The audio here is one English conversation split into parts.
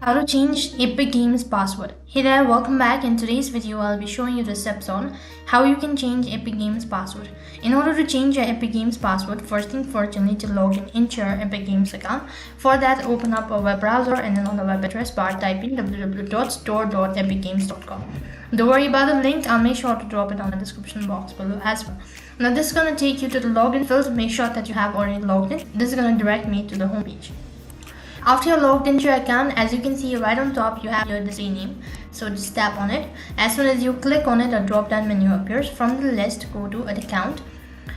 How to change Epic Games password. Hey there, welcome back. In today's video, I'll be showing you the steps on how you can change Epic Games password. In order to change your Epic Games password, first thing first, you need to log in into your Epic Games account. For that, open up a web browser and then on the web address bar, type in www.store.epicgames.com. Don't worry about the link, I'll make sure to drop it on the description box below as well. Now this is going to take you to the login field. Make sure that you have already logged in. This is going to direct me to the home page. After you're logged into your account, as you can see right on top, you have your display name. So just tap on it. As soon as you click on it, a drop down menu appears. From the list, go to account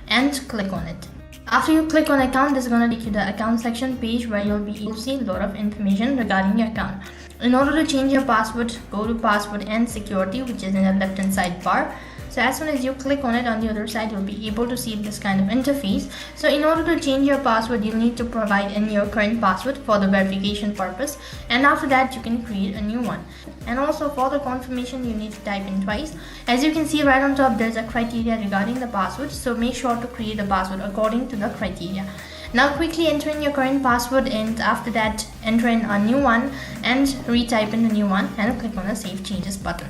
and click on it. After you click on account, this is going to take you to the account section page where you'll be able to see a lot of information regarding your account. In order to change your password, go to password and security, which is in the left hand side bar. So as soon as you click on it, on the other side, you'll be able to see this kind of interface. So in order to change your password, you'll need to provide in your current password for the verification purpose. And after that, you can create a new one. And also for the confirmation, you need to type in twice. As you can see right on top, there's a criteria regarding the password. So make sure to create a password according to the criteria. Now quickly enter in your current password and after that, enter in a new one and retype in the new one and click on the Save Changes button.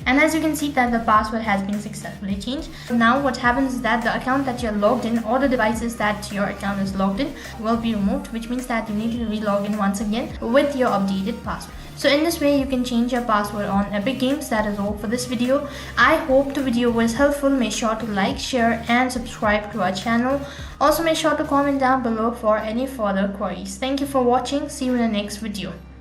And as you can see that the password has been successfully changed. Now what happens is that the account that you're logged in or the devices that your account is logged in will be removed, which means that you need to re-log in once again with your updated password. So in this way you can change your password on Epic Games. That is all for this video. I hope the video was helpful. Make sure to like, share and subscribe to our channel. Also make sure to comment down below for any further queries. Thank you for watching. See you in the next video.